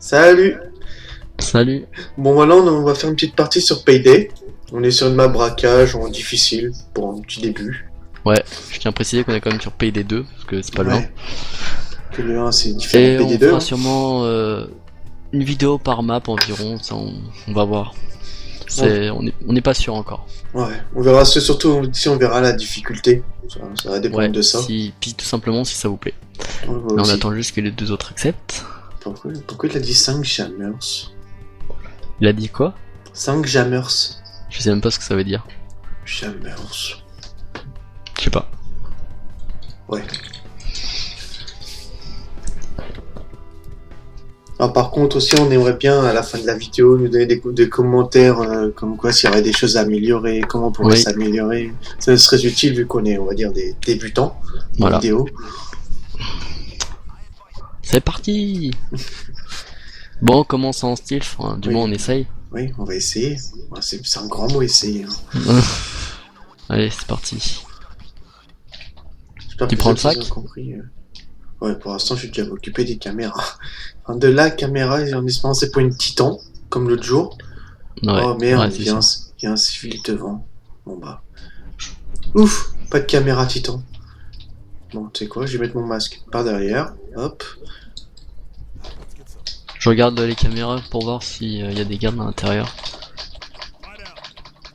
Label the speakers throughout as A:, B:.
A: Salut.
B: Salut.
A: Bon voilà, on va faire une petite partie sur Payday. On est sur une map braquage en difficile pour un petit début.
B: Ouais, je tiens à préciser qu'on est quand même sur Payday 2, parce que c'est pas le 1.
A: Ouais. Que le 1 c'est différent de
B: Et
A: Payday
B: on
A: 2.
B: fera
A: Hein.
B: sûrement une vidéo par map environ, ça on va voir. On n'est pas sûr encore.
A: Ouais, on verra surtout si on verra la difficulté. Ça va dépendre
B: Ouais,
A: de ça.
B: puis tout simplement si ça vous plaît.
A: On va
B: Mais on
A: aussi.
B: attend juste que les deux autres acceptent.
A: Pourquoi il a dit 5 jammers?
B: Il a dit quoi?
A: 5 jammers.
B: Je sais même pas ce que ça veut dire.
A: Jammers.
B: Je sais pas.
A: Ouais. Alors, par contre aussi on aimerait bien à la fin de la vidéo nous donner des commentaires comme quoi s'il y aurait des choses à améliorer, comment on pourrait s'améliorer. Ça serait utile vu qu'on est on va dire des débutants en
B: Voilà.
A: vidéo.
B: C'est parti. Bon, on commence en style, enfin, du moins on essaye.
A: Oui, on va essayer. C'est un grand mot essayer. Hein.
B: Allez, c'est parti.
A: J'espère
B: Tu
A: que
B: prends le
A: les autres,
B: sac
A: ils ont compris. Ouais, pour l'instant je vais déjà m'occuper des caméras. Enfin, de la caméra, en espérant c'est pour une Titan, comme l'autre jour.
B: Ouais,
A: Oh merde,
B: ouais,
A: il y a un civil devant. Bon bah. Ouf, pas de caméra Titan. Bon, tu sais quoi, je vais mettre mon masque par derrière. Hop.
B: Je regarde les caméras pour voir s'il y a des gardes à l'intérieur.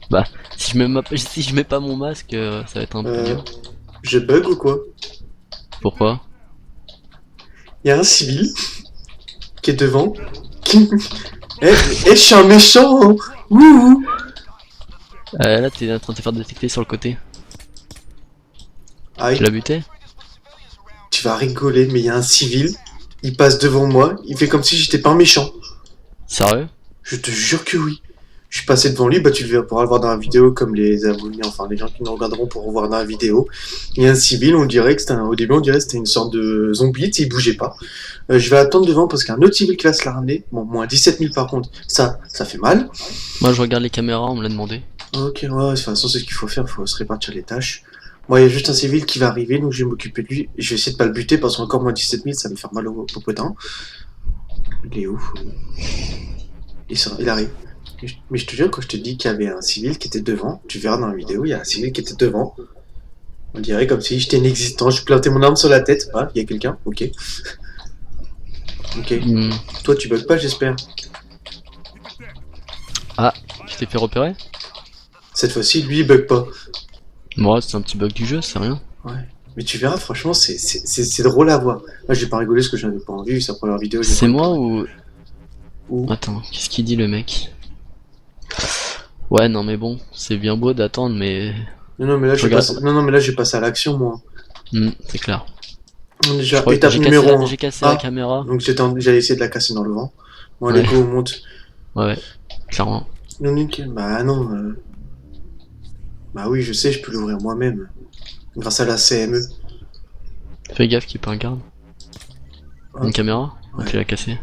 B: Bah, si je mets pas mon masque, ça va être un peu dur.
A: Je bug ou quoi?
B: Pourquoi?
A: Il y a un civil qui est devant. Je suis un méchant hein. Ouh.
B: Là, t'es en train de te faire détecter sur le côté.
A: Aïe.
B: Tu l'as buté?
A: Tu vas rigoler, mais il y a un civil. Il passe devant moi. Il fait comme si j'étais pas un méchant.
B: Sérieux?
A: Je te jure que oui. Je suis passé devant lui, bah tu le pourras le voir dans la vidéo comme les abonnés, enfin les gens qui nous regarderont pourront voir dans la vidéo. Il y a un civil, on dirait que au début on dirait que c'était une sorte de zombie, il bougeait pas. Je vais attendre devant parce qu'il y a un autre civil qui va se la ramener. Bon, moins 17 000 par contre, ça fait mal.
B: Moi je regarde les caméras, on me l'a demandé.
A: Ok, ouais, de toute façon c'est ce qu'il faut faire, il faut se répartir les tâches. Moi il y a juste un civil qui va arriver, donc je vais m'occuper de lui. Je vais essayer de pas le buter parce qu'encore moins 17 000, ça va me faire mal au popotin. Il est où? Il arrive. Mais je te jure, quand je te dis qu'il y avait un civil qui était devant, tu verras dans la vidéo, il y a un civil qui était devant. On dirait comme si j'étais inexistant. Je plantais mon arme sur la tête. Ah, il y a quelqu'un. Ok. Ok. Toi, tu bugs pas, j'espère.
B: Ah, tu t'es fait repérer?
A: Cette fois-ci, lui, il bug pas.
B: Moi, c'est un petit bug du jeu, c'est rien.
A: Ouais. Mais tu verras, franchement, c'est drôle à voir. Moi, j'ai pas rigolé parce que j'en avais pas envie. Sa première vidéo.
B: C'est moi ou...
A: Ou...
B: Attends, qu'est-ce qu'il dit le mec? Ouais, non mais bon, c'est bien beau d'attendre, mais...
A: Non, mais là, j'ai passé à l'action, moi.
B: C'est clair.
A: Déjà, étape numéro 1.
B: J'ai cassé la caméra.
A: Donc j'allais essayer de la casser dans le vent. Bon, allez, go, on monte.
B: Ouais, clairement.
A: Non, nickel. Bah non. Bah oui, je sais, je peux l'ouvrir moi-même. Grâce à la CME.
B: Fais gaffe qu'il peut un garde. Une caméra?
A: Ouais.
B: Tu l'as cassé.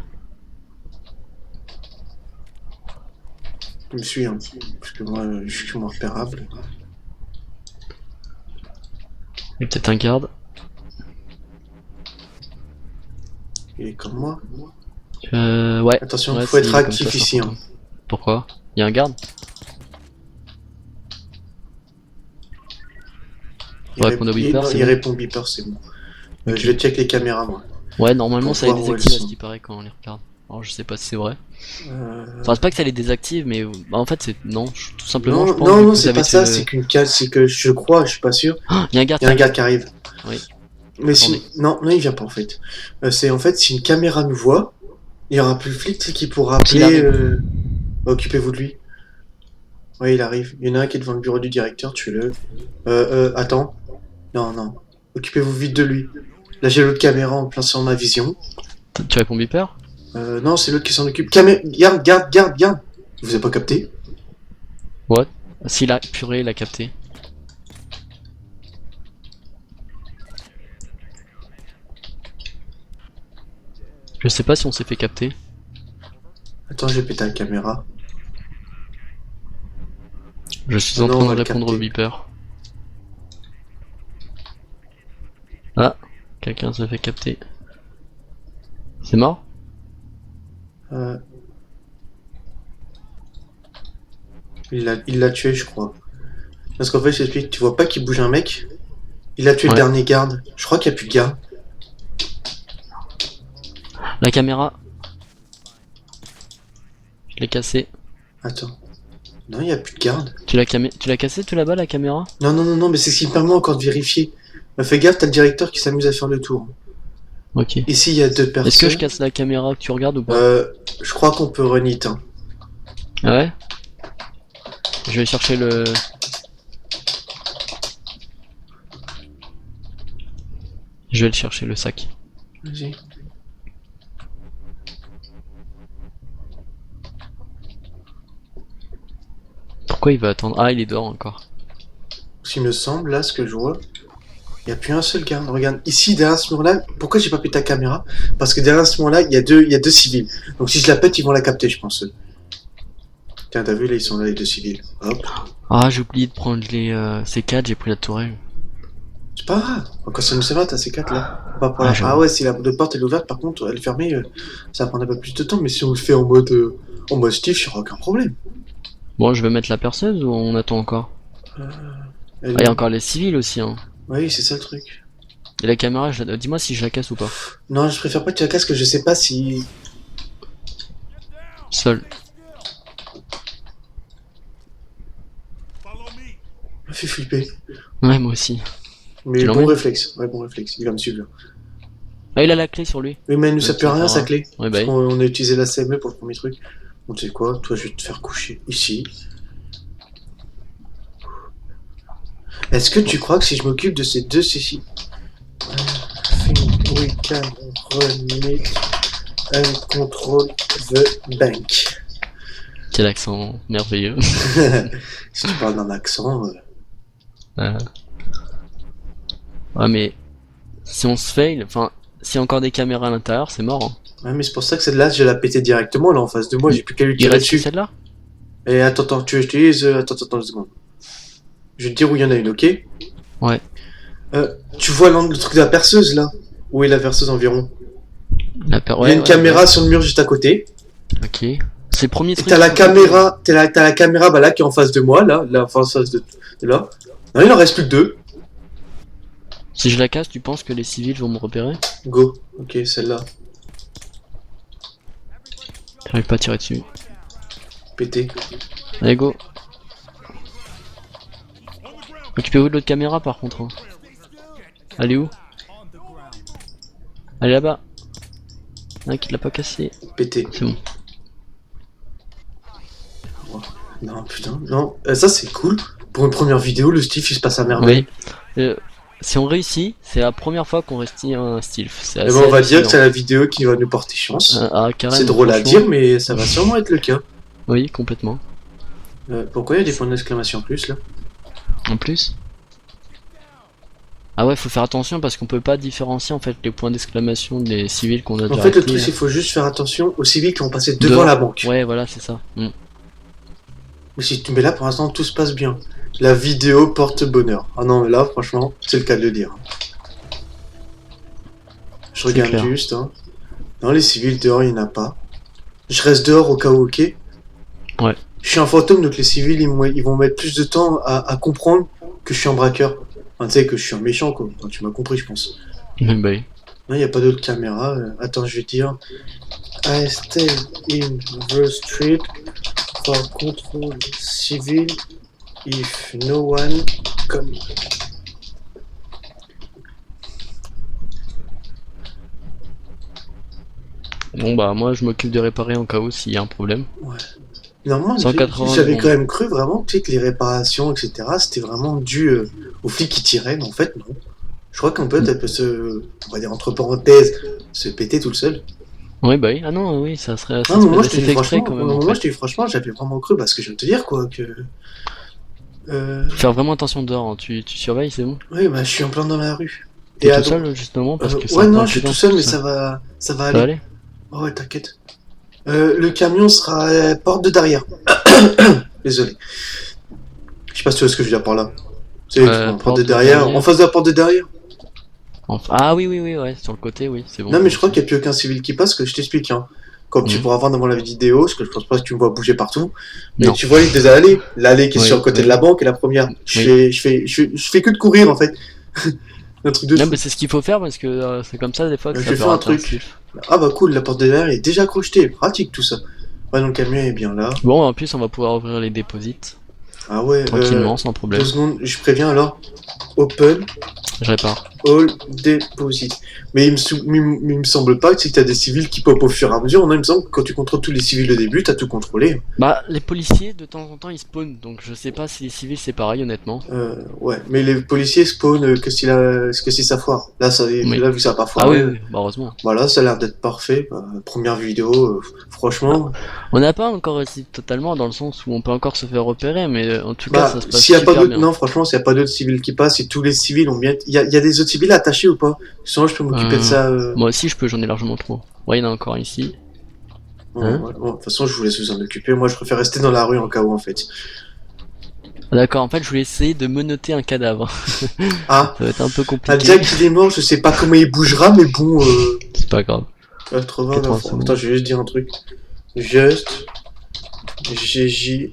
A: Tu me suis, hein. Parce que moi, je suis moins repérable.
B: Il y a peut-être un garde.
A: Il est comme moi.
B: Ouais.
A: Attention,
B: ouais,
A: faut être actif ici. Hein.
B: Pourquoi? Il y a un garde?
A: Il répond beeper, c'est bon. Okay. Je vais check les caméras, moi.
B: Ouais, normalement ça les désactive à ce qui paraît quand on les regarde. Alors je sais pas si c'est vrai. Enfin, c'est pas que ça les désactive, mais bah, en fait c'est. Non, tout simplement.
A: Non, c'est pas ça, c'est qu'une case, c'est que je crois, je suis pas sûr.
B: Il y a un garde.
A: Il y a un garde qui arrive.
B: Oui.
A: Mais si. Non, il vient pas en fait. C'est en fait, si une caméra nous voit, il y aura plus le flic qui pourra appeler. Occupez-vous de lui. Ouais, il arrive. Il y en a un qui est devant le bureau du directeur, tuez-le. Attends. Non. Occupez-vous vite de lui. Là, j'ai l'autre caméra en plein sur ma vision.
B: Tu réponds beeper?
A: Non, c'est l'autre qui s'en occupe. Garde. Vous avez pas capté?
B: What? S'il a purée, il a capté. Je sais pas si on s'est fait capter.
A: Attends, j'ai pété la caméra.
B: Je suis en train de répondre au beeper. Ah, quelqu'un se fait capter. C'est mort?
A: Euh, il l'a tué, je crois. Parce qu'en fait, je t'explique, tu vois pas qu'il bouge un mec. Il a tué le dernier garde. Je crois qu'il n'y a plus de garde.
B: La caméra. Je l'ai cassé.
A: Attends. Non, il n'y a plus de garde.
B: Tu l'as cassé tout là-bas la caméra?
A: Non, mais c'est ce qui me permet encore de vérifier. Fais gaffe, t'as le directeur qui s'amuse à faire le tour.
B: Ok.
A: Ici, il y a 2 personnes.
B: Est-ce que je casse la caméra que tu regardes ou pas?
A: Je crois qu'on peut renit. Hein.
B: Ah ouais? Je vais chercher le... Je vais le chercher le sac.
A: Vas-y.
B: Pourquoi il va attendre? Ah, il est dehors encore.
A: Ce qui me semble, là, ce que je vois, il n'y a plus un seul garde. Regarde, ici, derrière ce mur-là, pourquoi j'ai pas pété ta caméra? Parce que derrière ce mur-là, il y a deux civils. Donc si je la pète, ils vont la capter, je pense. Tiens, t'as vu, là, ils sont là, les 2 civils. Hop.
B: Ah, j'ai oublié de prendre les C4, j'ai pris la tourelle.
A: C'est pas grave. Quand ça nous va, t'as ces 4 là. Pas pour ah ouais, si la porte est ouverte, par contre, elle est fermée, ça va prendre un peu plus de temps. Mais si on le fait en mode Steve, il n'y aura aucun problème.
B: Bon, je vais mettre la perceuse ou on attend encore? Il y a encore les civils aussi, hein.
A: Oui, c'est ça le truc.
B: Et la caméra, dis-moi si je la casse ou pas.
A: Non, je préfère pas que tu la casses, que je sais pas si...
B: Seul.
A: Ça me fait flipper.
B: Ouais, moi aussi.
A: Mais bon réflexe, ouais, bon réflexe, il va me suivre là.
B: Ah, il a la clé sur lui.
A: Oui, mais elle nous sert plus à rien, sa clé.
B: Ouais, bah
A: on a utilisé la CME pour le premier truc. Bon, tu sais quoi, toi, je vais te faire coucher ici. Est-ce que tu crois que si je m'occupe de ces 2 ceci, we can run and control the bank.
B: Quel accent merveilleux.
A: Si tu parles d'un accent...
B: Ouais, mais si on se fail, enfin, s'il y a encore des caméras à l'intérieur, c'est mort. Hein.
A: Ouais, mais c'est pour ça que celle-là, je vais la péter directement là en face de moi, j'ai plus qu'à lui tirer dessus.
B: Celle-là?
A: Et attends, tu utilises... Attends, 2 secondes. Je vais te dire où il y en a une, ok?
B: Ouais.
A: Tu vois le truc de la perceuse là? Où est la perceuse environ? Il y a une caméra sur le mur juste à côté.
B: Ok. C'est le premier truc.
A: T'as la caméra, t'as la caméra bah, là qui est en face de moi, là en face de là. Non, il en reste plus que 2.
B: Si je la casse, tu penses que les civils vont me repérer?
A: Go. Ok, celle-là.
B: J'arrive pas à tirer dessus.
A: Pété.
B: Allez, go. Occupez-vous de l'autre caméra par contre. Hein. Allez où? Allez là-bas. Un qui l'a pas cassé.
A: Pété.
B: C'est bon.
A: Non, putain, non. Ça c'est cool. Pour une première vidéo, le Steve il se passe à merveille.
B: Oui. Si on réussit, c'est la première fois qu'on réussit un Steve.
A: Et ben on va dire que c'est la vidéo qui va nous porter chance. C'est drôle à dire, mais ça va sûrement être le cas.
B: Oui, complètement.
A: Pourquoi il y a des points d'exclamation en plus là?
B: En plus? Ah ouais, faut faire attention parce qu'on peut pas différencier en fait les points d'exclamation des civils qu'on a déjà.
A: En fait, le truc, il faut juste faire attention aux civils qui ont passé devant la banque.
B: Ouais, voilà, c'est ça.
A: Mais si tu mets là, pour l'instant, tout se passe bien. La vidéo porte bonheur. Ah non, mais là, franchement, c'est le cas de le dire. Je regarde juste. Hein. Non, les civils dehors, il n'y en a pas. Je reste dehors au cas où, ok?
B: Ouais.
A: Je suis un fantôme, donc les civils, ils vont mettre plus de temps à comprendre que je suis un braqueur. Enfin, tu sais, que je suis un méchant, quoi. Enfin, tu m'as compris, je pense.
B: Bah oui.
A: Non, il n'y a pas d'autre caméra. Attends, je vais dire. I stay in the street for control civil if no one come.
B: Bon bah moi je m'occupe de réparer en cas où s'il y a un problème.
A: Ouais. Normalement,
B: 180
A: j'avais quand même cru vraiment tu sais, que les réparations, etc., c'était vraiment dû aux flics qui tiraient, mais en fait non. Je crois qu'un peu, elle peut se, on va dire entre parenthèses, se péter tout seul.
B: Oui, bah oui. Ah non, oui, ça serait.
A: Non, mais moi, je te dis franchement, quand même, moi, je te dis franchement, j'avais vraiment cru parce que je viens de te dire quoi que.
B: Faire vraiment attention dehors. Hein. Tu surveilles, c'est bon.
A: Oui, bah je suis en plein dans la rue.
B: T'es tout seul justement parce que.
A: Ouais, non, je suis tout seul, mais ça va aller. Ça va aller. Oh, ouais, t'inquiète. Le camion sera à la porte de derrière. Désolé. Je sais pas si tu vois ce que je veux dire par là. C'est porte de derrière, en face de la porte de derrière.
B: Ah oui, ouais, sur le côté, oui, c'est bon.
A: Non, mais je crois qu'il n'y a plus aucun civil qui passe, que je t'explique. Hein. comme tu pourras voir dans la vidéo, parce que je pense pas que tu me vois bouger partout, mais tu vois les deux allées, l'allée qui est sur le côté de la banque et la première. Je fais que de courir en fait. Un truc de
B: non, mais c'est ce qu'il faut faire parce que c'est comme ça des fois que ça
A: peut faire un truc. Ah bah cool, la porte de derrière est déjà crochetée, pratique tout ça. Ouais, donc le camion est bien là.
B: Bon, en plus on va pouvoir ouvrir les déposits.
A: Ah ouais,
B: tranquillement, sans problème.
A: 2 secondes, je préviens alors. Open.
B: Je répare.
A: All deposit. Mais il me semble pas que si t'as des civils qui pop au fur et à mesure, il me semble que quand tu contrôles tous les civils au début, t'as tout contrôlé.
B: Bah, les policiers, de temps en temps, ils spawnent, donc je sais pas si les civils c'est pareil, honnêtement.
A: Ouais, mais les policiers spawnent que si ça foire. Là, là vu que ça a pas foiré.
B: Ah oui, bah heureusement.
A: Voilà, ça a l'air d'être parfait. Première vidéo, franchement.
B: On n'a pas encore réussi totalement dans le sens où on peut encore se faire repérer, mais en tout cas, ça se passe
A: s'il y a
B: super
A: pas d'autres,
B: bien.
A: non, franchement, s'il y a pas d'autres civils qui passent, et tous les civils ont bien, il y a des autres civils attachés ou pas? Sinon, je peux m'occuper de ça.
B: Moi aussi, je peux, j'en ai largement trop. Ouais, il y en a encore ici.
A: De toute façon, je vous laisse vous en occuper. Moi, je préfère rester dans la rue en cas où, en fait.
B: D'accord, en fait, je voulais essayer de menotter un cadavre.
A: Ah.
B: Ça va être un peu compliqué.
A: Déjà qu'il est mort, je sais pas comment il bougera, mais bon.
B: C'est pas grave.
A: 80. Attends, je vais juste dire un truc. Juste. GJ.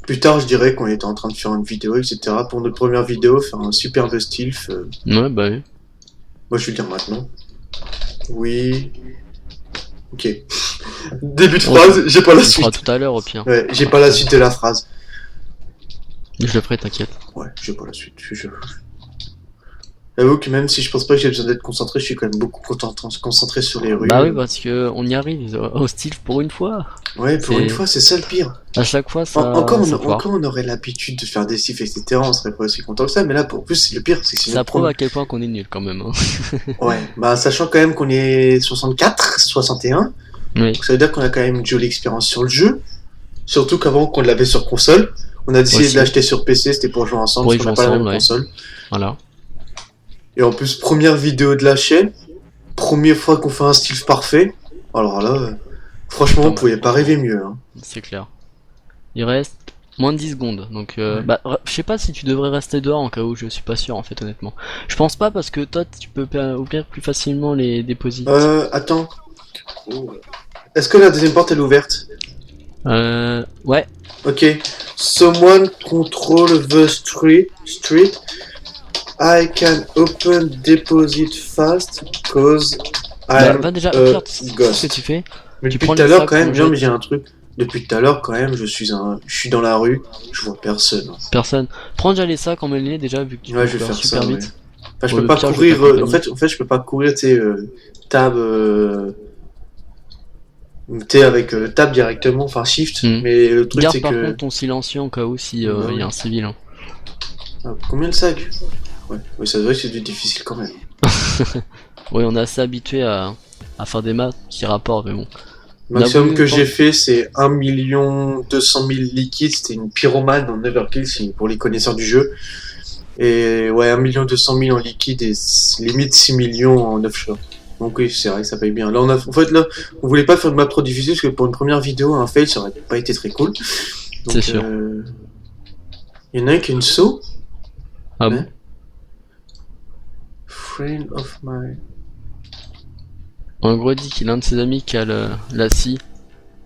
A: Plus tard, je dirais qu'on était en train de faire une vidéo, etc. Pour notre première vidéo, faire un superbe stealth.
B: Ouais, bah oui.
A: Moi, je vais le dire maintenant. Oui. Ok. Début de phrase, j'ai pas la suite.
B: On fera tout à l'heure au pire.
A: Ouais, j'ai pas la suite de la phrase.
B: Je le ferai, t'inquiète.
A: Ouais, j'ai pas la suite. J'avoue que même si je pense pas que j'ai besoin d'être concentré, je suis quand même beaucoup concentré sur les rues.
B: Bah oui, parce que on y arrive au style pour une fois.
A: Ouais, pour une fois, c'est ça le pire.
B: À chaque fois, ça.
A: Encore on aurait l'habitude de faire des sifs, etc. On serait pas aussi content que ça, mais là, pour plus, le pire, c'est que
B: ça prouve à quel point qu'on est nul quand même. Hein.
A: Ouais, bah sachant quand même qu'on est 64, 61.
B: Oui.
A: Donc ça veut dire qu'on a quand même une jolie expérience sur le jeu. Surtout qu'avant qu'on l'avait sur console, on a décidé de l'acheter sur PC, c'était pour jouer ensemble, parce qu'on n'a pas la même console.
B: Voilà.
A: Et en plus, première vidéo de la chaîne, première fois qu'on fait un style parfait. Alors là, franchement, on pouvait pas rêver mieux. Hein.
B: C'est clair. Il reste moins de 10 secondes, donc bah, je sais pas si tu devrais rester dehors en cas où, je suis pas sûr en fait honnêtement. Je pense pas parce que toi tu peux ouvrir plus facilement les déposits.
A: Attends. Est-ce que la deuxième porte elle est ouverte?
B: Ouais.
A: Ok. Someone control the street. I can open deposit fast cause I'm
B: déjà,
A: ghost.
B: ce que tu fais.
A: Mais depuis tout à l'heure quand même, bien, mais j'ai un truc. Depuis tout à l'heure quand même, je suis dans la rue, je vois personne.
B: Personne. Prends déjà les sacs, emmène-les déjà vu que tu
A: peux je vais faire
B: super
A: ça,
B: vite.
A: Ouais. Enfin, je peux pas courir. En fait, je peux pas courir. Tu sais, tab. T'es avec tab directement, enfin shift. Mais le truc c'est que.
B: Garde par contre ton silencieux en cas où si y a un civil. Hein.
A: Ah, combien de sacs? Ouais, ça doit être difficile quand même.
B: Oui, on est assez habitué à faire des maths qui rapportent, mais bon.
A: Le maximum que j'ai fait, c'est 1 200 000 liquides. C'était une pyromane en Everkill, pour les connaisseurs du jeu. Et ouais, 1 200 000 en liquide et limite 6 millions en offshore. Donc oui, c'est vrai que ça paye bien. Là, en fait, on voulait pas faire de map trop difficile parce que pour une première vidéo, un fail, ça aurait pas été très cool.
B: C'est sûr.
A: Il y en a un qui a une saut.
B: Ah bon?
A: Friend of my...
B: En gros, il dit qu'il a un de ses amis qui a la scie.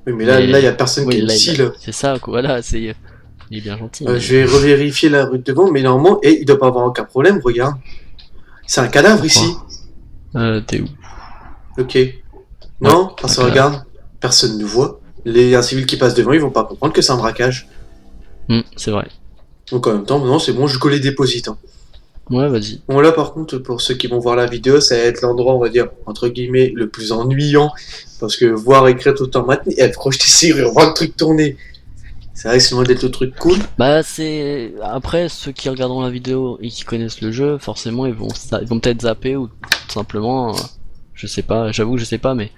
A: Oui, mais là, il y a personne qui a une scie, là.
B: C'est ça, quoi. Voilà, il est bien gentil.
A: Je vais revérifier la rue devant, mais normalement, il doit pas avoir aucun problème, regarde. C'est un cadavre ici.
B: T'es où?
A: Ok. Non, parce que regarde, personne ne voit. Les civils qui passent devant, ils vont pas comprendre que c'est un braquage.
B: C'est vrai.
A: Donc en même temps, non, c'est bon, je colle les déposits. Hein.
B: Ouais, vas-y.
A: Bon, là, par contre, pour ceux qui vont voir la vidéo, ça va être l'endroit, on va dire, entre guillemets, le plus ennuyant. Parce que voir écrire tout le temps maintenant, et projeter serrure, voir le truc tourner. C'est vrai que c'est loin d'être le truc cool.
B: Bah, c'est. Après, ceux qui regarderont la vidéo et qui connaissent le jeu, forcément, ils vont peut-être zapper ou tout simplement. Je sais pas, j'avoue que je sais pas, mais.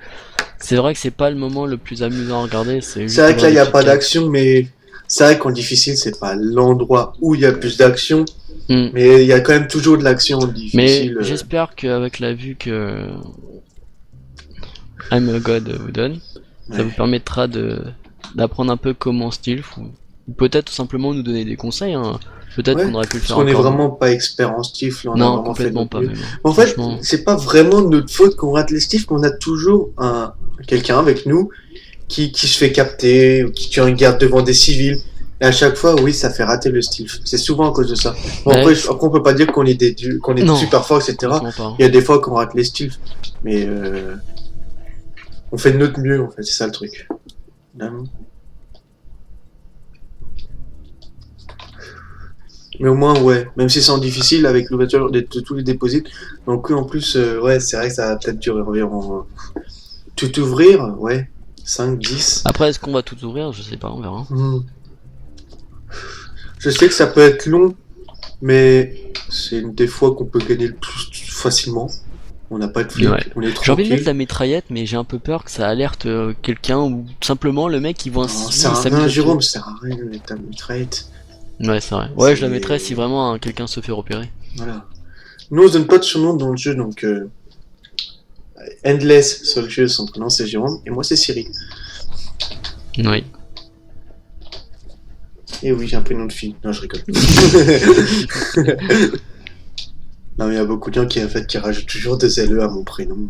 B: C'est vrai que c'est pas le moment le plus amusant à regarder. C'est
A: vrai que là, il n'y a pas d'action, mais. C'est vrai qu'en difficile, c'est pas l'endroit où il y a plus d'action. Mais il y a quand même toujours de l'action difficile.
B: Mais j'espère qu'avec la vue que I'm a God vous donne, ça vous permettra d'apprendre un peu comment stealth peut-être tout simplement nous donner des conseils, hein. Peut-être
A: Ouais,
B: qu'on aurait pu le
A: parce
B: faire
A: qu'on est
B: encore.
A: vraiment pas expert en Stif, là, on a
B: Non,
A: vraiment fait de
B: complètement
A: notre
B: pas
A: mieux.
B: même, hein.
A: En fait,
B: Franchement.
A: c'est pas vraiment de notre faute qu'on rate les Stifs, mais on a toujours quelqu'un avec nous qui se fait capter, ou qui regarde devant des civils. Et à chaque fois, oui, ça fait rater le Stif. C'est souvent à cause de ça. Bon,
B: Ouais,
A: après, on peut pas dire qu'on est qu'on est
B: non,
A: super fort, etc.
B: complètement pas.
A: Il y a des fois qu'on rate les Stifs, mais on fait de notre mieux, en fait, c'est ça le truc. Vraiment. Mais au moins, ouais, même si c'est en difficile avec l'ouverture de tous les déposits. Donc, oui, en plus, ouais, c'est vrai que ça va peut-être durer environ. Tout ouvrir, ouais, 5, 10.
B: Après, est-ce qu'on va tout ouvrir? Je sais pas, on verra.
A: Je sais que ça peut être long, mais c'est une des fois qu'on peut gagner le plus facilement. On n'a pas de flic,
B: Ouais.
A: on est
B: J'ai envie de mettre
A: tranquille.
B: la mitraillette, mais j'ai un peu peur que ça alerte quelqu'un ou simplement le mec il voit un
A: Non,
B: civil,
A: ça
B: il
A: sert à
B: s'amuse
A: rien,
B: à
A: Jérôme,
B: tuer.
A: ça sert à rien de mettre ta mitraillette.
B: Ouais, c'est vrai. Ouais, je la
A: C'est-
B: mettrais si vraiment quelqu'un se fait repérer.
A: Voilà. Nous, on se donne pas de surnom dans le jeu, donc Endless sur le jeu, son prénom c'est Jérôme, et moi c'est Cyril.
B: Oui.
A: Et oui, j'ai un prénom de fille. Non, je rigole. Non, mais il y a beaucoup de gens qui, en fait, qui rajoutent toujours des LE à mon prénom.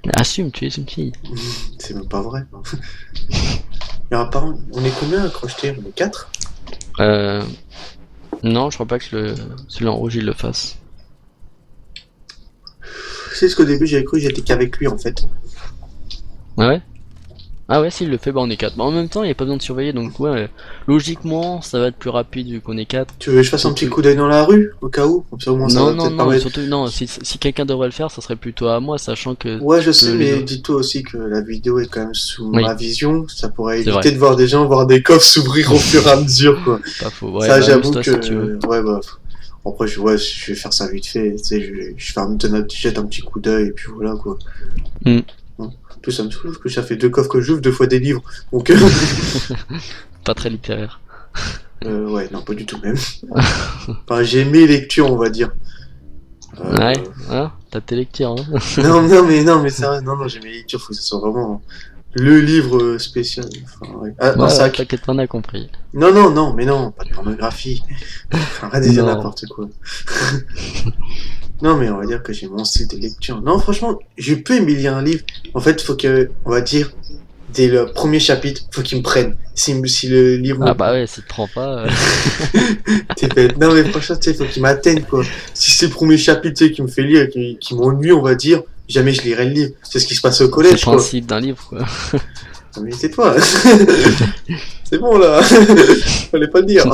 B: Mais assume, tu es une fille.
A: C'est même pas vrai. Il y aura pas... On est combien à crocheter? On est 4?
B: Euh... Non, je crois pas que celui en rouge il le fasse.
A: C'est ce qu'au début j'avais cru, j'étais qu'avec lui en fait.
B: Ah ouais? Ah ouais, s'il le fait, bah on est 4. Bah en même temps, il n'y a pas besoin de surveiller, donc ouais, logiquement, ça va être plus rapide vu qu'on est 4.
A: Tu veux que je fasse un petit coup d'œil dans la rue, au cas où? Comme ça au moins ça
B: Non,
A: va
B: non,
A: peut-être
B: non, et
A: permettre.
B: surtout, non, si quelqu'un devrait le faire, ça serait plutôt à moi, sachant que
A: Ouais, je sais,
B: les
A: mais
B: autres...
A: dis-toi aussi que la vidéo est quand même sous
B: Oui,
A: ma vision. Ça pourrait
B: c'est vrai,
A: éviter de voir des gens voir des coffres s'ouvrir au fur et à mesure, quoi.
B: pas faux. Ouais,
A: Ça,
B: bah
A: j'avoue
B: amuse-toi si tu veux.
A: que. Ouais, bah. Après, ouais, je vais faire ça vite fait. Tu sais, je vais jette un petit coup d'œil et puis voilà, quoi.
B: Hmm.
A: En plus, ça me saoule que ça fait 2 coffres que j'ouvre, 2 fois des livres. Donc,
B: Pas très littéraire.
A: ouais, non, pas du tout même. Enfin, j'ai aimé lecture, on va dire.
B: Ouais,
A: Euh,
B: hein, t'as tes lectures, hein.
A: non, mais c'est vrai, non, j'ai mes lectures, faut que ce soit vraiment le livre spécial. Enfin, ouais. Ah, un
B: Ouais, ouais,
A: sac.
B: t'inquiète, on a compris.
A: Non, mais non, pas de pornographie. Enfin, arrête de dire
B: Non.
A: n'importe quoi. Non, mais on va dire que j'ai mon style de lecture. Non, franchement, je peux aimer lire un livre. En fait, faut que, on va dire, dès le premier chapitre, faut qu'il me prenne. Si le livre me
B: Ah bah ouais, si te prends pas...
A: T'es bête. Non, mais franchement, tu sais, faut qu'il m'atteigne, quoi. Si c'est le premier chapitre, tu sais, qui me fait lire et qui m'ennuie, on va dire, jamais je lirai le livre. C'est ce qui se passe au
B: C'est le
A: collège, quoi.
B: principe d'un livre, quoi.
A: Non, mais tais-toi. C'est bon, là. Fallait pas le dire.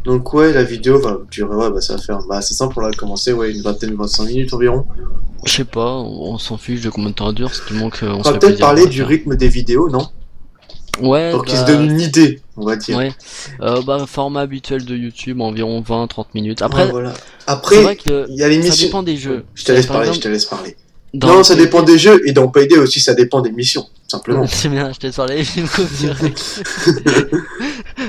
A: Donc, ouais, la vidéo va durer, ouais, bah, ça va faire, bah, c'est simple, on l'a commencé, ouais, une vingtaine, 25 minutes environ.
B: Je sais pas, on s'en fiche de combien de temps ça dure, c'est du moins qu'on
A: On
B: se
A: va
B: fait
A: peut-être
B: plaisir à
A: parler
B: le
A: du
B: faire.
A: rythme des vidéos, non?
B: Ouais,
A: Pour qu'ils se donnent une idée, on va dire.
B: ouais. Bah, format habituel de YouTube, environ 20-30 minutes.
A: Ouais,
B: Après,
A: voilà.
B: c'est vrai
A: Après,
B: que
A: il y a
B: ça
A: l'émission.
B: dépend des jeux.
A: Je te laisse
B: Par
A: parler, je
B: exemple,
A: te laisse parler.
B: dans
A: Non, ça
B: PvP,
A: dépend des jeux, et dans Payday aussi, ça dépend des missions, simplement.
B: c'est bien, je t'ai parlé, je me coupe direct.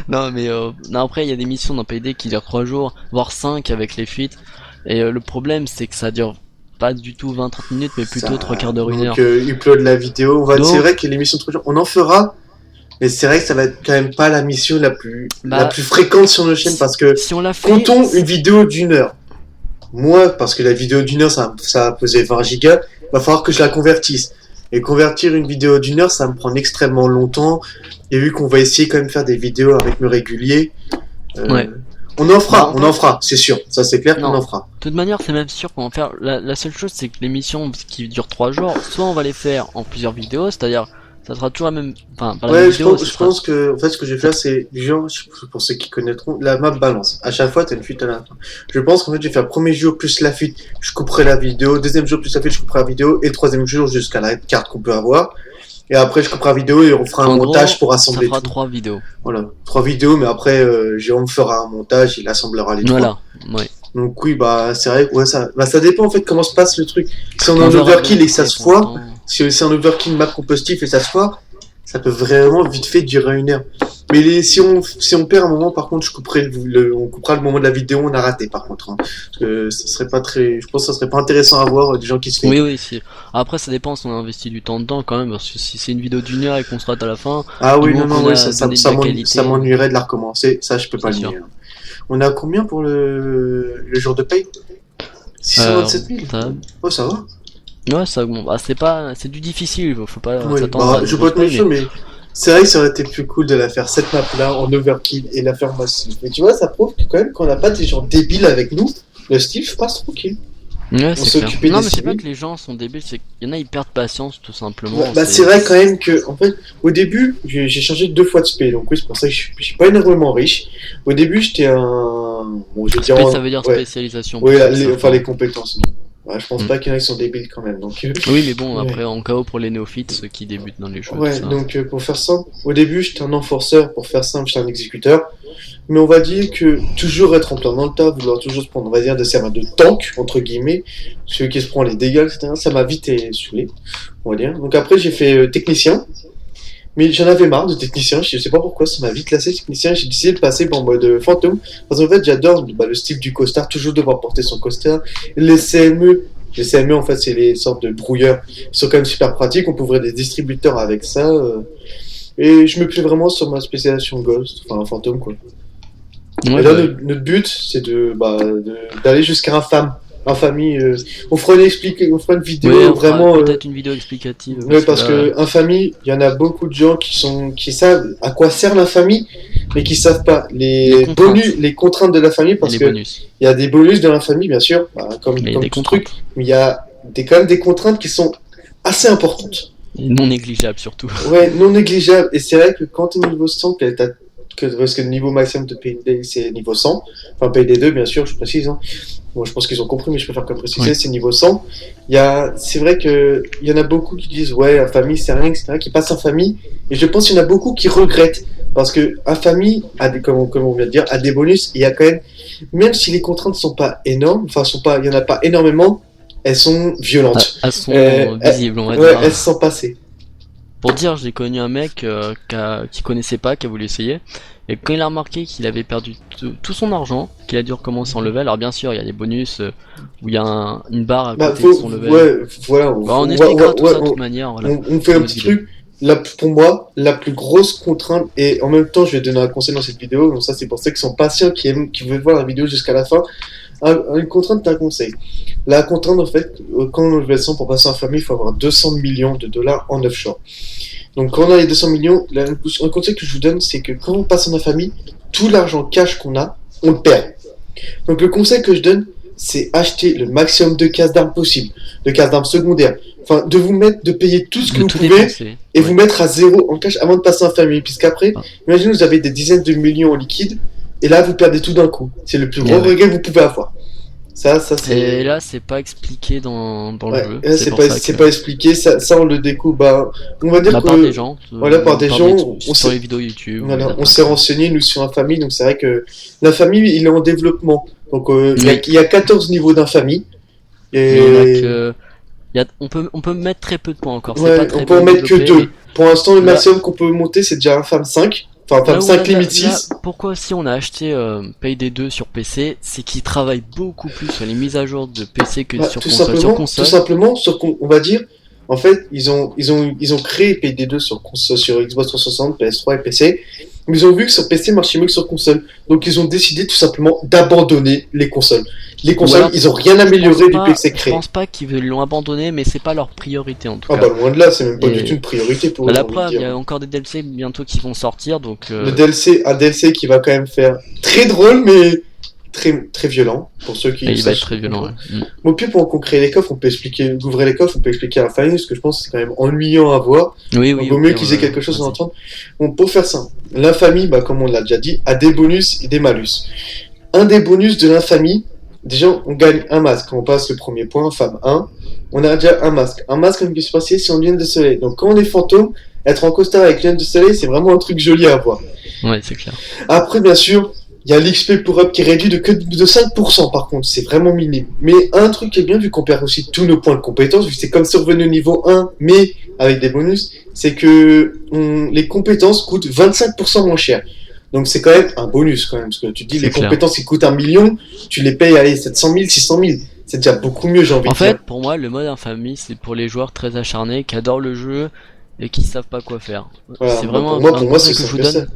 B: Non, mais non, après, il y a des missions dans Payday qui durent 3 jours, voire 5 avec les fuites. Et le problème, c'est que ça dure pas du tout 20-30 minutes, mais plutôt
A: Ça...
B: 3 quarts d'heure, 1 heure.
A: Donc, upload la vidéo. C'est
B: Donc,
A: vrai que l'émission de 3 jours, on en fera, mais c'est vrai que ça va être quand même pas la mission la
B: bah,
A: plus fréquente sur nos chaînes parce que
B: si on l'a fait,
A: comptons une vidéo d'1 heure. Moi, parce que la vidéo d'1 heure, ça va peser 20 gigas, va falloir que je la convertisse. Et convertir une vidéo d'1 heure, ça va me prendre extrêmement longtemps. Et vu qu'on va essayer quand même de faire des vidéos à rythme régulier,
B: ouais.
A: on en fera,
B: Bah,
A: on en fera, c'est sûr. Ça, c'est clair qu'on
B: non.
A: en fera.
B: De toute manière, c'est même sûr qu'on va en faire. La seule chose, c'est que les missions qui durent 3 jours, soit on va les faire en plusieurs vidéos, c'est-à-dire, ça sera toujours la même. Enfin, pas la même
A: Ouais,
B: vidéo,
A: je pense que, en fait, ce que je vais faire, c'est, genre, pour ceux qui connaîtront, la map balance. À chaque fois, t'as une fuite à la fin. Je pense qu'en fait, je vais faire le premier jour plus la fuite, je couperai la vidéo. Deuxième jour plus la fuite, je couperai la vidéo. Et le troisième jour jusqu'à la carte qu'on peut avoir. Et après, je couperai la vidéo et on fera un
B: En
A: montage
B: gros,
A: pour
B: ça
A: assembler
B: fera
A: tout.
B: 3 vidéos.
A: Voilà. 3 vidéos, mais après, Jérôme fera un montage, il assemblera les 3.
B: Voilà, ouais.
A: Donc oui, bah, c'est vrai que, ouais, ça dépend, en fait, comment se passe le truc. Si on est
B: On
A: en
B: verra
A: overkill
B: bien
A: et que ça
B: après,
A: se
B: pour
A: foire,
B: l'instant.
A: si c'est un overkill map compositif et ça se foire, ça peut vraiment vite fait durer 1 heure. Mais si on perd un moment, par contre, on coupera le moment de la vidéo, on a raté, par contre. Hein. Parce que ça serait pas très, je pense que ça serait pas intéressant à voir des gens qui se font.
B: Oui, oui, si. Après, ça dépend si on a investi du temps dedans quand même, parce que si c'est une vidéo d'1 heure et qu'on se rate à la fin,
A: Ah oui,
B: du
A: non,
B: moment
A: non,
B: qu'on
A: oui,
B: a donné de la qualité,
A: ça m'ennuierait de la recommencer. Ça, je peux pas
B: c'est
A: le
B: sûr.
A: nier. Hein. On a combien pour le jour de paye? 627 000?
B: Ça-
A: Oh, ça va.
B: Ouais, ça, bon, bah, c'est du difficile, faut pas
A: Oui,
B: s'attendre à
A: bah,
B: des
A: je
B: grosses
A: peux pas te
B: plays,
A: mentir, mais c'est vrai que ça aurait été plus cool de la faire cette map-là en overkill et la faire massive. Mais tu vois, ça prouve que quand même qu'on n'a pas des gens débiles avec nous, le Steve passe tranquille.
B: Ouais,
A: On
B: c'est
A: s'est
B: clair.
A: occupé
B: Non,
A: des
B: mais c'est pas
A: civils.
B: que les gens sont débiles, c'est qu'il y en a, ils perdent patience, tout simplement.
A: Ouais, bah, c'est vrai quand même que, en fait, au début, j'ai changé 2 fois de spé, donc oui, c'est pour ça que je suis pas énormément riche. Au début, j'étais un, bon, je vais dire,
B: Ça veut dire
A: ouais,
B: spécialisation.
A: oui,
B: Pour ceux qui savent
A: enfin
B: pas.
A: les compétences. Non. Ouais, je pense
B: Mm.
A: pas qu'il y en a qui sont débiles quand même, donc.
B: Oui, mais bon,
A: Ouais.
B: après, en KO pour les néophytes, ceux qui débutent dans les jeux, tout
A: Ouais,
B: ça.
A: donc pour faire simple, au début j'étais un enforceur, pour faire simple j'étais un exécuteur, mais on va dire que toujours être en plein dans le tas, vouloir toujours se prendre, on va dire, de servir de tank, entre guillemets, celui qui se prend les dégâts, etc., ça m'a vite saoulé, on va dire. Donc après j'ai fait technicien, mais j'en avais marre de technicien, je sais pas pourquoi, ça m'a vite lassé technicien, j'ai décidé de passer en mode fantôme, parce qu'en fait j'adore le style du costard, toujours devoir porter son costard, les CME. Les CME, en fait, c'est les sortes de brouilleurs. Ils sont quand même super pratiques. On peut ouvrir des distributeurs avec ça. Et je me plais vraiment sur ma spécialisation Ghost, enfin fantôme, quoi.
B: Ouais,
A: Et là,
B: bah,
A: notre but, c'est d'aller jusqu'à infamie. On fera une vidéo
B: ouais, on fera
A: vraiment.
B: peut-être une vidéo explicative.
A: Ouais, parce
B: là,
A: que infamie, il y en a beaucoup de gens qui savent à quoi sert l'infamie, mais qui savent pas
B: Les contraintes.
A: les contraintes de l'infamie,
B: et
A: parce
B: les
A: que
B: bonus.
A: il y a des bonus de l'infamie, bien sûr, bah,
B: Mais il y a
A: comme
B: des
A: tout truc,
B: contraintes.
A: mais il y a quand même des contraintes qui sont assez importantes.
B: Et non négligeables surtout.
A: Ouais, non négligeables. Et c'est vrai que quand tu es niveau 100, parce que le niveau maximum de Payday, c'est niveau 100. Enfin, Payday 2, bien sûr, je précise. Hein. Bon, je pense qu'ils ont compris, mais je préfère quand même préciser,
B: Oui.
A: c'est niveau 100. C'est vrai il y en a beaucoup qui disent, ouais, infamie, c'est rien, etc., qui passent infamie. Et je pense qu'il y en a beaucoup qui regrettent. Parce que infamie, comme on vient de dire, a des bonus. Et il y a quand même si les contraintes sont pas énormes, enfin, il y en a pas énormément, elles sont violentes.
B: Elles sont
A: Euh,
B: visibles, on va
A: Ouais,
B: dire.
A: elles se sont passées.
B: Pour dire, j'ai connu un mec qui connaissait pas, qui a voulu essayer. Et quand il a remarqué qu'il avait perdu tout son argent, qu'il a dû recommencer en level, alors bien sûr, il y a des bonus où il y a une barre à
A: Bah,
B: côté de son level.
A: ouais, voilà.
B: Bah, on expliquera tout ça de toute manière. Voilà.
A: On fait un
B: Dans
A: petit
B: notre vidéo.
A: truc. Pour moi, la plus grosse contrainte, et en même temps, je vais donner un conseil dans cette vidéo, donc ça, c'est pour ceux qui sont patients, qui veulent voir la vidéo jusqu'à la fin. Une contrainte, un conseil. La contrainte, en fait, quand on veut descendre pour passer en famille, il faut avoir 200 millions de dollars en offshore. Donc, quand on a les 200 millions, un conseil que je vous donne, c'est que quand on passe en famille, tout l'argent cash qu'on a, on le perd. Donc, le conseil que je donne, c'est acheter le maximum de cases d'armes possible, de cases d'armes secondaires. Enfin, de payer tout ce que
B: De
A: vous
B: tout
A: pouvez
B: dépenser.
A: et
B: Ouais.
A: vous mettre à zéro en cash avant de passer en famille. Puisqu'après,
B: Ah.
A: imaginez vous avez des dizaines de millions en liquide et là vous perdez tout d'un coup. C'est le plus gros
B: Ouais.
A: regret que vous pouvez avoir. Ça c'est.
B: Et là, c'est pas expliqué dans le
A: Ouais,
B: jeu.
A: et là,
B: C'est pour
A: pas,
B: ça
A: c'est
B: que.
A: pas expliqué. Ça on le découvre. Bah, on va dire
B: Bah,
A: que.
B: par des gens.
A: Voilà, par des gens, on
B: sur
A: sait-
B: les vidéos YouTube.
A: Voilà,
B: les
A: on s'est
B: apprend.
A: renseigné nous sur infamie. Donc c'est vrai que l'infamie il est en développement. Donc
B: Oui.
A: il y a 14 niveaux d'infamie.
B: Mais il y en a
A: Et
B: que. On peut mettre très peu de points encore. C'est
A: ouais,
B: pas très
A: on peut en
B: bien
A: mettre que
B: développé,
A: 2. Pour l'instant, le
B: Là-
A: maximum qu'on peut monter, c'est déjà infâme 5. Enfin,
B: Là
A: infâme
B: où
A: 5
B: là,
A: limite 6.
B: pourquoi aussi on a acheté Payday 2 sur PC, c'est qu'ils travaillent beaucoup plus sur les mises à jour de PC que
A: Bah,
B: sur
A: tout
B: console. Sur
A: simplement,
B: console,
A: on va dire, en fait, ils ont créé PD2 sur console, sur Xbox 360, PS3 et PC. Mais ils ont vu que sur PC marchait mieux que sur console. Donc ils ont décidé tout simplement d'abandonner les consoles. Les consoles,
B: alors,
A: ils ont rien amélioré du PC
B: je
A: créé.
B: pense pas qu'ils l'ont abandonné, mais c'est pas leur priorité en tout
A: Ah
B: cas.
A: bah loin de là, c'est même pas
B: Et-
A: du tout une priorité pour
B: Bah,
A: eux,
B: la
A: j'ai envie de
B: preuve, il y
A: dire.
B: a encore des DLC bientôt qui vont sortir, donc
A: Le DLC, un DLC qui va quand même faire très drôle, mais très violent pour ceux qui.
B: et il va être
A: sachent-
B: très violent. Ouais. Mm.
A: Bon, puis pour qu'on crée les coffres, on peut expliquer, d'ouvrir les coffres, on peut expliquer à la famille, parce que je pense que c'est quand même ennuyant à voir.
B: Oui,
A: Il
B: oui.
A: vaut
B: au
A: mieux
B: pire,
A: qu'ils aient quelque chose à
B: vas-y.
A: entendre. Bon, pour faire ça, l'infamie, bah, comme on l'a déjà dit, a des bonus et des malus. Un des bonus de l'infamie, déjà, on gagne un masque. Quand on passe le premier point, femme 1, on a déjà un masque. Un masque, comme il peut se passer si on vient de soleil. Donc, quand on est fantôme, être en costard avec lunettes de soleil, c'est vraiment un truc joli à voir.
B: Ouais, c'est clair.
A: Après, bien sûr, Il y a l'XP pour up qui est réduit de 5% par contre, c'est vraiment minime. Mais un truc qui est bien, vu qu'on perd aussi tous nos points de compétences, vu que c'est comme si on revenait au niveau 1, mais avec des bonus, c'est que les compétences coûtent 25% moins cher. Donc c'est quand même un bonus quand même, parce que tu te dis les compétences qui coûtent 1 million, tu les payes à 700 000, 600 000. C'est déjà beaucoup mieux, j'ai envie de dire.
B: En fait, pour moi, le mode infamie, c'est pour les joueurs très acharnés, qui adorent le jeu et qui savent pas quoi faire.
A: Voilà,
B: c'est vraiment
A: pour moi,
B: conseil
A: c'est
B: que je vous donne.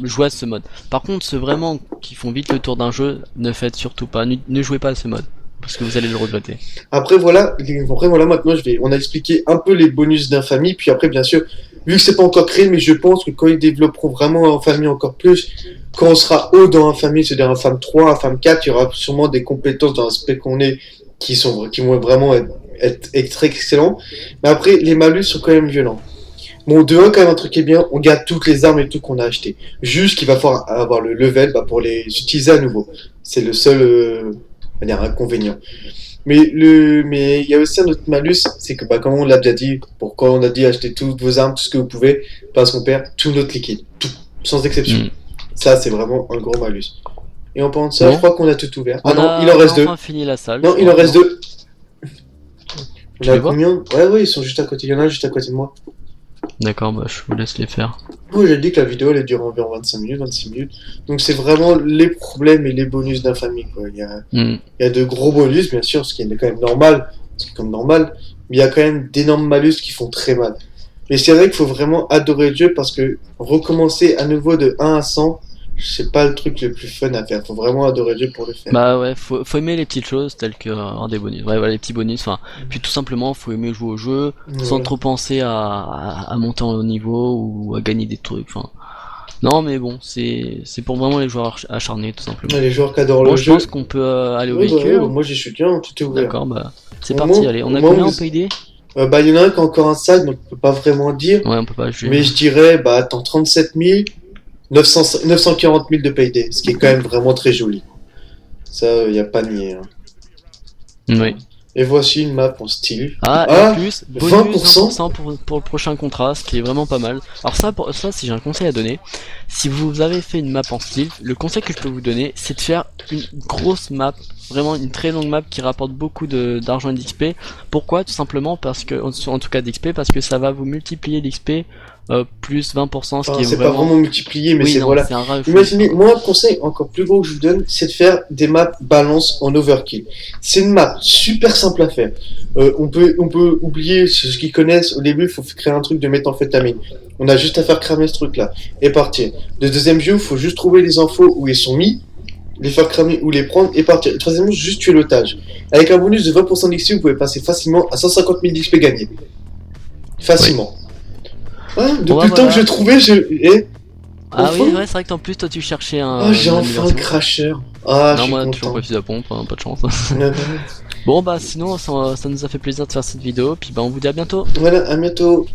B: Jouez à ce mode. Par contre, ceux vraiment qui font vite le tour d'un jeu, ne faites surtout pas, ne jouez pas à ce mode. Parce que vous allez le regretter.
A: Après voilà, maintenant on a expliqué un peu les bonus d'infamie, puis après bien sûr, vu que c'est pas encore créé, mais je pense que quand ils développeront vraiment Infamie encore plus, quand on sera haut dans Infamie, c'est-à-dire Infame 3, Infame 4, il y aura sûrement des compétences dans l'aspect qu'on est qui vont vraiment être très excellents. Mais après, les malus sont quand même violents. Bon, de 1, quand même, un truc qui est bien, on garde toutes les armes et tout qu'on a acheté. Juste qu'il va falloir avoir le level pour les utiliser à nouveau. C'est le seul inconvénient. Mais il y a aussi un autre malus, c'est que comme on l'a déjà dit, pourquoi on a dit acheter toutes vos armes, tout ce que vous pouvez, parce qu'on perd tout notre liquide. Tout, sans exception. Ça, c'est vraiment un gros malus. Et en parlant de ça, je crois qu'on a tout ouvert. Ah non, il en reste 2.
B: Fini la salle.
A: Non, il en reste 2. On a combien? Ouais, ils sont juste à côté. Il y en a un juste à côté de moi.
B: D'accord, bah je vous laisse les faire.
A: Oui, j'ai dit que la vidéo allait durer environ 25 minutes, 26 minutes. Donc c'est vraiment les problèmes et les bonus d'infamie, quoi. Il y a de gros bonus, bien sûr, ce qui est quand même normal. Mais il y a quand même d'énormes malus qui font très mal. Mais c'est vrai qu'il faut vraiment adorer le jeu parce que recommencer à nouveau de 1 à 100, c'est pas le truc le plus fun à faire. Faut vraiment adorer le jeu pour le faire.
B: Bah ouais, faut aimer les petites choses telles que des bonus. Ouais, voilà, les petits bonus. Enfin, puis tout simplement, faut aimer jouer au jeu sans trop penser à monter au niveau ou à gagner des trucs. Enfin, non, mais bon, c'est pour vraiment les joueurs acharnés, tout simplement.
A: Les joueurs qui adorent le jeu.
B: Je pense qu'on peut aller au véhicule.
A: Moi, j'y soutiens, tout est ouvert.
B: D'accord, bah c'est parti. Allez, on a combien en payday?
A: Il y en a un qui a encore un sac, donc on peut pas vraiment dire.
B: Ouais, on peut pas juger.
A: Mais je dirais, attends, 37 000. 940 000 de payday, ce qui est quand même vraiment très joli. Ça, il n'y a pas de nier. Hein.
B: Oui.
A: Et voici une map en style.
B: Et plus, bonus 20% pour le prochain contrat, ce qui est vraiment pas mal. Alors ça, si j'ai un conseil à donner, si vous avez fait une map en style, le conseil que je peux vous donner, c'est de faire une grosse map, vraiment une très longue map qui rapporte beaucoup d'argent et d'XP. Pourquoi? Tout simplement parce que, en tout cas d'XP, parce que ça va vous multiplier l'XP plus 20%, ce qui est
A: c'est
B: vraiment...
A: pas vraiment multiplié, mais c'est voilà.
B: Un
A: Imaginez, moi un conseil encore plus gros que je vous donne, c'est de faire des maps balance en overkill. C'est une map super simple à faire. On peut oublier ceux qui connaissent. Au début, il faut créer un truc de méthamphétamine. On a juste à faire cramer ce truc-là et partir. Le deuxième jeu, il faut juste trouver les infos où ils sont mis, les faire cramer ou les prendre et partir. Le troisième jeu, juste tuer l'otage. Avec un bonus de 20% d'XP, vous pouvez passer facilement à 150 000 d'XP gagnés. Facilement.
B: Oui.
A: Depuis le temps que je trouvais,
B: Ah oui, ouais, c'est vrai que en plus, toi, tu cherchais un...
A: Ah, j'ai enfin un crasher. Ah,
B: non,
A: je suis
B: moi,
A: content.
B: toujours pas fusil à pompe, hein, pas de chance. Bon, bah, sinon, ça nous a fait plaisir de faire cette vidéo, puis bah, on vous dit à bientôt.
A: Voilà, à bientôt.